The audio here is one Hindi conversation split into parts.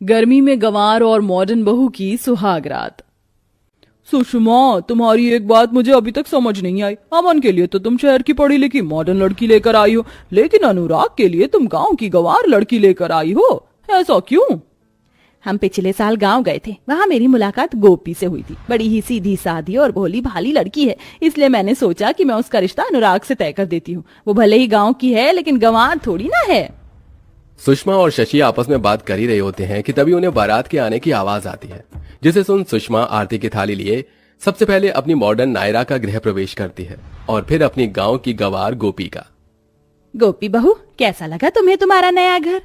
गर्मी में गंवार और मॉडर्न बहू की सुहाग रात। सुषमा, तुम्हारी एक बात मुझे अभी तक समझ नहीं आई। अमन के लिए तो तुम शहर की पढ़ी लिखी मॉडर्न लड़की लेकर आई हो, लेकिन अनुराग के लिए तुम गांव की गंवार लड़की लेकर आई हो। ऐसा क्यों? हम पिछले साल गांव गए थे, वहाँ मेरी मुलाकात गोपी से हुई थी। बड़ी ही सीधी सादी और भोली भाली लड़की है, इसलिए मैंने सोचा कि मैं उसका रिश्ता अनुराग से तय कर देती हूँ। वो भले ही गांव की है, लेकिन गंवार थोड़ी ना है। सुषमा और शशि आपस में बात कर ही रहे होते हैं कि तभी उन्हें बारात के आने की आवाज आती है, जिसे सुन सुषमा आरती की थाली लिए सबसे पहले अपनी मॉडर्न नायरा का गृह प्रवेश करती है और फिर अपनी गांव की गंवार गोपी का। गोपी बहू, कैसा लगा तुम्हें तुम्हारा नया घर?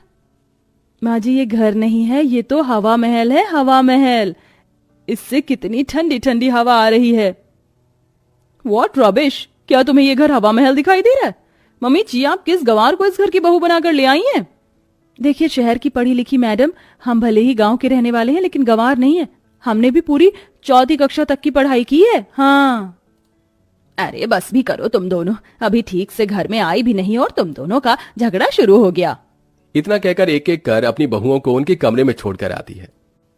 माँ जी, ये घर नहीं है, ये तो हवा महल है। हवा महल, इससे कितनी ठंडी ठंडी हवा आ रही है। व्हाट रबिश, क्या तुम्हें ये घर हवा महल दिखाई दे रहा है? मम्मी जी, आप किस गंवार को इस घर की बहू बनाकर ले आई हैं? देखिए शहर की पढ़ी लिखी मैडम, हम भले ही गांव के रहने वाले हैं, लेकिन गंवार नहीं है। हमने भी पूरी 4वीं कक्षा तक की पढ़ाई की है। हाँ। अरे बस भी करो तुम दोनों, अभी ठीक से घर में आई भी नहीं और तुम दोनों का झगड़ा शुरू हो गया। इतना कहकर एक एक कर अपनी बहुओं को उनके कमरे में छोड़कर आती है।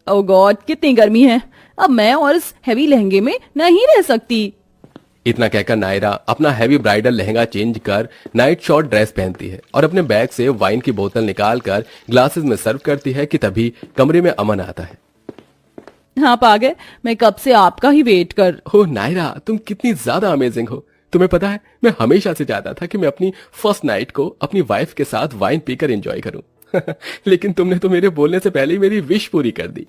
ओह गॉड, कितनी गर्मी है। अब मैं और इस हैवी लहंगे में नहीं रह सकती। इतना कहकर नायरा अपना हैवी ब्राइडल लहंगा चेंज कर नाइट शॉर्ट ड्रेस पहनती है और अपने बैग से वाइन की बोतल निकालकर ग्लासेस में सर्व करती है कि तभी कमरे में अमन आता है। आप आ गए, मैं कब से आपका ही वेट कर। ओह नायरा, तुम कितनी ज्यादा अमेजिंग हो। तुम्हें पता है, मैं हमेशा से चाहता था कि मैं अपनी फर्स्ट नाइट को अपनी वाइफ के साथ वाइन पीकर एंजॉय करूं। लेकिन तुमने तो मेरे बोलने से पहले ही मेरी विश पूरी कर दी।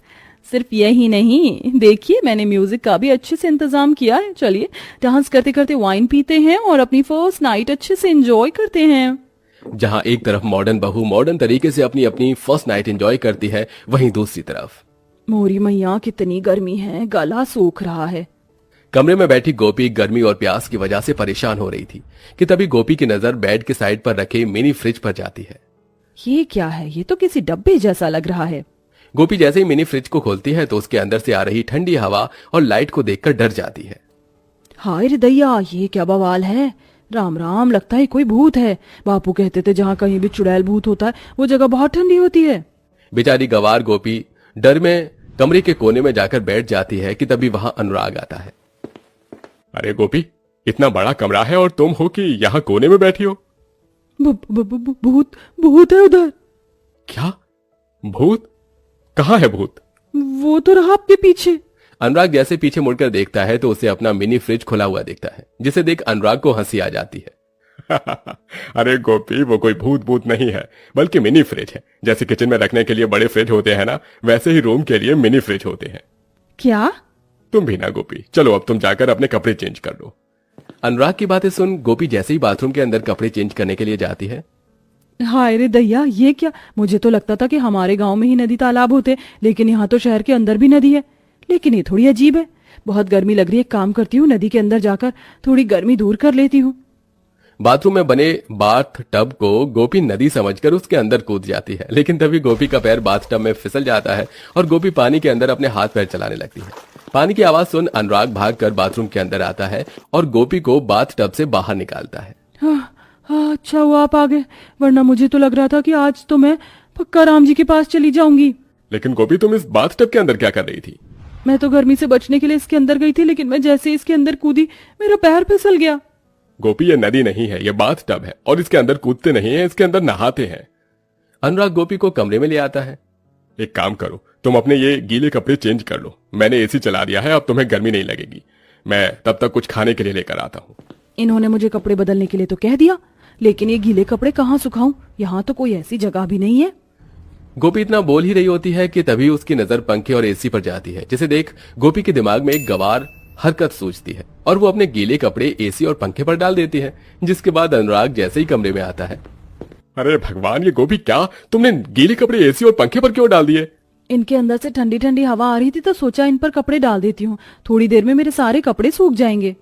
सिर्फ यही नहीं, देखिए मैंने म्यूजिक का भी अच्छे से इंतजाम किया है। चलिए डांस करते करते वाइन पीते हैं और अपनी फर्स्ट नाइट अच्छे से एंजॉय करते हैं। जहां एक तरफ मॉडर्न बहू मॉडर्न तरीके से अपनी अपनी फर्स्ट नाइट एंजॉय करती है, वहीं दूसरी तरफ मोरी मैया, कितनी गर्मी है, गला सूख रहा है। कमरे में बैठी गोपी गर्मी और प्यास की वजह से परेशान हो रही थी कि तभी गोपी की नजर बेड के साइड पर रखे मिनी फ्रिज पर जाती है। ये क्या है? ये तो किसी डब्बे जैसा लग रहा है। गोपी जैसे ही मिनी फ्रिज को खोलती है तो उसके अंदर से आ रही ठंडी हवा और लाइट को देखकर डर जाती है। हाय रे दैया, ये क्या बवाल है। राम राम, लगता है कोई भूत है। बापू कहते थे जहाँ कहीं भी चुड़ैल भूत होता है वो जगह बहुत ठंडी होती है। बेचारी गंवार गोपी डर में कमरे के कोने में जाकर बैठ जाती है कि तभी वहां अनुराग आता है। अरे गोपी, इतना बड़ा कमरा है और तुम हो कि यहाँ कोने में बैठी हो। भूत भूत है उधर। क्या? भूत? कहाँ है भूत? वो तो रहा आपके पीछे। अनुराग जैसे पीछे मुड़कर देखता है तो उसे अपना मिनी फ्रिज खुला हुआ दिखता है, जिसे देख अनुराग को हंसी आ जाती है। अरे गोपी, वो कोई भूत भूत नहीं है, बल्कि मिनी फ्रिज है। जैसे किचन में रखने के लिए बड़े फ्रिज होते हैं ना, वैसे ही रूम के लिए मिनी फ्रिज होते हैं। क्या? तुम भी ना गोपी, चलो अब तुम जाकर अपने कपड़े चेंज कर लो। अनुराग की बातें सुन गोपी जैसे ही बाथरूम के अंदर कपड़े चेंज करने के लिए जाती है। हाय रे दैया, ये क्या? मुझे तो लगता था कि हमारे गांव में ही नदी तालाब होते, लेकिन यहाँ तो शहर के अंदर भी नदी है। लेकिन ये थोड़ी अजीब है। बहुत गर्मी लग रही है, काम करती हूँ, नदी के अंदर जाकर थोड़ी गर्मी दूर कर लेती हूँ। बाथरूम में बने बाथ टब को गोपी नदी समझकर उसके अंदर कूद जाती है, लेकिन तभी गोपी का पैर बाथ टब में फिसल जाता है और गोपी पानी के अंदर अपने हाथ पैर चलाने लगती है। पानी की आवाज सुन अनुराग भागकर बाथरूम के अंदर आता है और गोपी को बाथ टब से बाहर निकालता है। हाँ, अच्छा हुआ आप आ गए, वरना मुझे तो लग रहा था कि आज तो मैं पक्का राम जी के पास चली जाऊंगी। लेकिन गोपी, तुम इस बाथ टब के अंदर क्या कर रही थी? मैं तो गर्मी से बचने के लिए इसके अंदर गई थी, लेकिन मैं जैसे इसके अंदर कूदी मेरा पैर फिसल गया। गोपी, ये नदी नहीं है, ये बाथ टब है और इसके अंदर कूदते नहीं है, इसके अंदर नहाते हैं। अनुराग गोपी को कमरे में ले आता है। एक काम करो, तुम अपने ये गीले कपड़े चेंज कर लो। मैंने एसी चला दिया है, अब तुम्हें गर्मी नहीं लगेगी। मैं तब तक कुछ खाने के लिए लेकर आता हूँ। इन्होंने मुझे कपड़े बदलने के लिए तो कह दिया, लेकिन ये गीले कपड़े कहाँ सुखाऊं? यहाँ तो कोई ऐसी जगह भी नहीं है। गोपी इतना बोल ही रही होती है कि तभी उसकी नजर पंखे और एसी पर जाती है, जिसे देख गोपी के दिमाग में एक गंवार हरकत सूझती है और वो अपने गीले कपड़े एसी और पंखे पर डाल देती है। जिसके बाद अनुराग जैसे ही कमरे में आता है। अरे भगवान, ये गोपी, क्या तुमने गीले कपड़े एसी और पंखे पर क्यों डाल दिए? इनके अंदर से ठंडी ठंडी हवा आ रही थी तो सोचा इन पर कपड़े डाल देती हूँ, थोड़ी देर में मेरे सारे कपड़े सूख जाएंगे।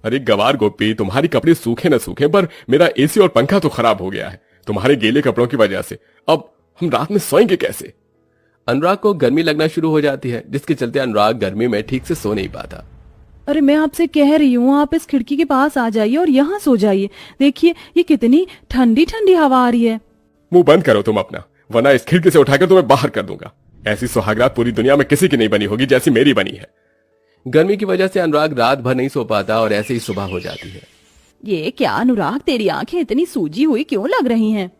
अरे गंवार गोपी, तुम्हारी कपड़े सूखे न सूखे, पर मेरा एसी और पंखा तो खराब हो गया है तुम्हारे गीले कपड़ों की वजह से। अब हम रात में सोएंगे कैसे? अनुराग को गर्मी लगना शुरू हो जाती है, जिसके चलते अनुराग गर्मी में ठीक से सो नहीं पाता। अरे मैं आपसे कह रही हूँ, आप इस खिड़की के पास आ जाइए और यहाँ सो जाइए। देखिए ये कितनी ठंडी ठंडी हवा आ रही है। मुंह बंद करो तुम अपना, वरना इस खिड़की से उठाकर तुम्हें बाहर कर दूंगा। ऐसी सुहागरात पूरी दुनिया में किसी की नहीं बनी होगी जैसी मेरी बनी है। गर्मी की वजह से अनुराग रात भर नहीं सो पाता और ऐसे ही सुबह हो जाती है। ये क्या अनुराग, तेरी आंखें इतनी सूजी हुई क्यों लग रही हैं?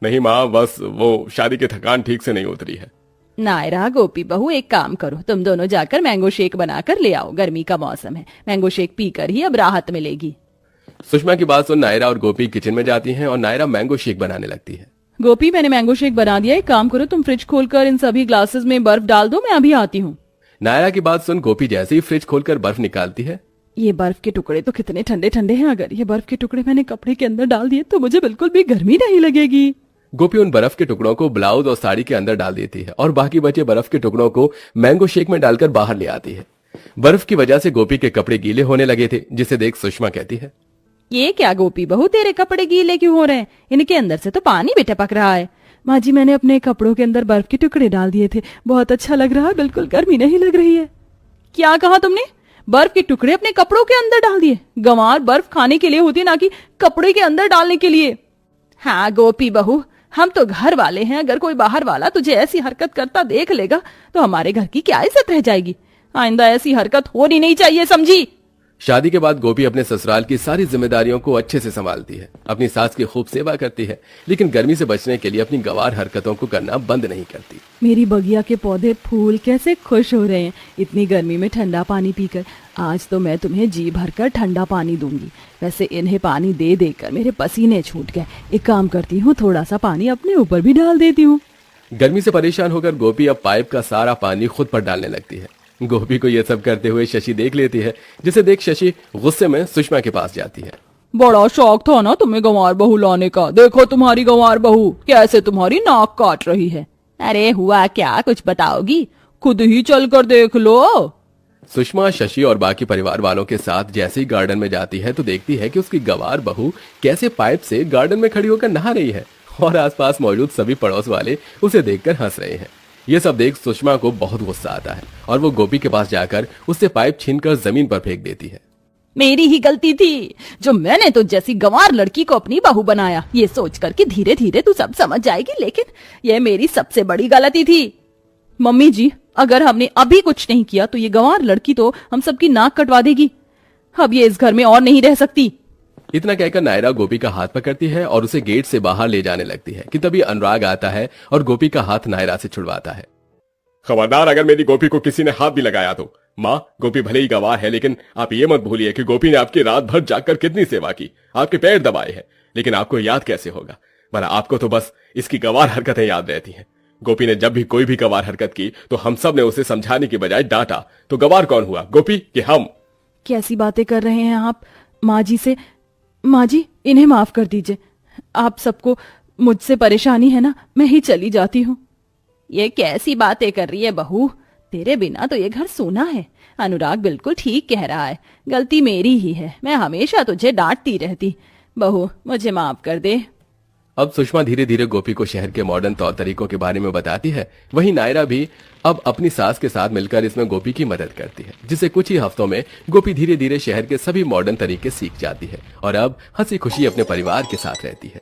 नहीं माँ, बस वो शादी की थकान ठीक से नहीं उतरी है। नायरा, गोपी बहू, एक काम करो, तुम दोनों जाकर मैंगो शेक बनाकर ले आओ। गर्मी का मौसम है, मैंगो शेक पीकर ही अब राहत मिलेगी। सुषमा की बात सुन नायरा और गोपी किचन में जाती हैं और नायरा मैंगो शेक बनाने लगती है। गोपी, मैंने मैंगो शेक बना दिया। एक काम करो, तुम फ्रिज खोलकर इन सभी ग्लासेस में बर्फ डाल दो, मैं अभी आती हूँ। नायरा की बात सुन गोपी जैसे ही फ्रिज खोलकर बर्फ निकालती है। ये बर्फ के टुकड़े तो कितने ठंडे ठंडे हैं। अगर ये बर्फ के टुकड़े मैंने कपड़े के अंदर डाल दिए तो मुझे बिल्कुल भी गर्मी नहीं लगेगी। गोपी उन बर्फ के टुकड़ों को ब्लाउज और साड़ी के अंदर डाल देती है और बाकी बचे बर्फ के टुकड़ों को मैंगो शेक में डालकर बाहर ले आती है। बर्फ की वजह से गोपी के कपड़े गीले होने लगे थे, जिसे देख सुषमा कहती है, ये क्या गोपी बहू, तेरे कपड़े गीले क्यों हो रहे हैं? इनके अंदर से तो पानी भी टपक रहा है। माँ जी, मैंने अपने कपड़ों के अंदर बर्फ के टुकड़े डाल दिए थे, बहुत अच्छा लग रहा है, बिल्कुल गर्मी नहीं लग रही है। क्या कहा तुमने? बर्फ के टुकड़े अपने कपड़ों के अंदर डाल दिए? गंवार बर्फ खाने के लिए होती, ना कि कपड़े के अंदर डालने के लिए। हाँ गोपी बहू, हम तो घर वाले हैं, अगर कोई बाहर वाला तुझे ऐसी हरकत करता देख लेगा तो हमारे घर की क्या इज्जत रह जाएगी। आइंदा ऐसी हरकत होनी नहीं चाहिए, समझी? शादी के बाद गोपी अपने ससुराल की सारी जिम्मेदारियों को अच्छे से संभालती है, अपनी सास की खूब सेवा करती है, लेकिन गर्मी से बचने के लिए अपनी गंवार हरकतों को करना बंद नहीं करती। मेरी बगिया के पौधे फूल कैसे खुश हो रहे हैं इतनी गर्मी में ठंडा पानी पीकर। आज तो मैं तुम्हें जी भरकर ठंडा पानी दूंगी। वैसे इन्हें पानी दे देकर मेरे पसीने छूट गए। एक काम करती हूँ, थोड़ा सा पानी अपने ऊपर भी डाल देती हूँ। गर्मी से परेशान होकर गोपी अब पाइप का सारा पानी खुद पर डालने लगती है। गोपी को यह सब करते हुए शशि देख लेती है, जिसे देख शशि गुस्से में सुषमा के पास जाती है। बड़ा शौक था ना तुम्हें गंवार बहू लाने का, देखो तुम्हारी गंवार बहू कैसे तुम्हारी नाक काट रही है। अरे हुआ क्या, कुछ बताओगी? खुद ही चल कर देख लो। सुषमा शशि और बाकी परिवार वालों के साथ जैसे ही गार्डन में जाती है तो देखती है कि उसकी गंवार बहू कैसे पाइप से गार्डन में खड़ी होकर नहा रही है और आसपास मौजूद सभी पड़ोस वाले उसे देखकर हंस रहे हैं। ये सब देख सुषमा को बहुत गुस्सा आता है और वो गोपी के पास जाकर उससे पाइप छीनकर जमीन पर फेंक देती है। मेरी ही गलती थी जो मैंने तो जैसी गंवार लड़की को अपनी बहू बनाया, ये सोचकर कि धीरे धीरे तू सब समझ जाएगी, लेकिन ये मेरी सबसे बड़ी गलती थी। मम्मी जी, अगर हमने अभी कुछ नहीं किया तो ये गंवार लड़की तो हम सबकी नाक कटवा देगी। अब ये इस घर में और नहीं रह सकती। इतना कहकर नायरा गोपी का हाथ पकड़ती है और उसे गेट से बाहर ले जाने लगती है कि तभी अनुराग आता है और गोपी का हाथ नायरा से छुड़वाता है। खबरदार, अगर मेरी गोपी को किसी ने हाथ भी लगाया तो। माँ, गोपी भले ही गंवार है, लेकिन आप ये मत भूलिए कि गोपी ने आपकी रात भर जागकर कितनी सेवा की, आपके पैर दबाए हैं, लेकिन आपको याद कैसे होगा? भला आपको तो बस इसकी गंवार हरकतें याद रहती हैं। गोपी ने जब भी कोई भी गंवार हरकत की तो हम सब ने उसे समझाने की बजाय डांटा। तो गंवार कौन हुआ, गोपी कि हम? कैसी बातें कर रहे हैं आप? माँ जी से, माँ जी इन्हें माफ कर दीजिए। आप सबको मुझसे परेशानी है ना, मैं ही चली जाती हूँ। ये कैसी बातें कर रही है बहू, तेरे बिना तो ये घर सूना है। अनुराग बिल्कुल ठीक कह रहा है, गलती मेरी ही है, मैं हमेशा तुझे डांटती रहती। बहू मुझे माफ कर दे। अब सुषमा धीरे धीरे गोपी को शहर के मॉडर्न तौर तरीकों के बारे में बताती है। वहीं नायरा भी अब अपनी सास के साथ मिलकर इसमें गोपी की मदद करती है, जिससे कुछ ही हफ्तों में गोपी धीरे धीरे शहर के सभी मॉडर्न तरीके सीख जाती है और अब हंसी खुशी अपने परिवार के साथ रहती है।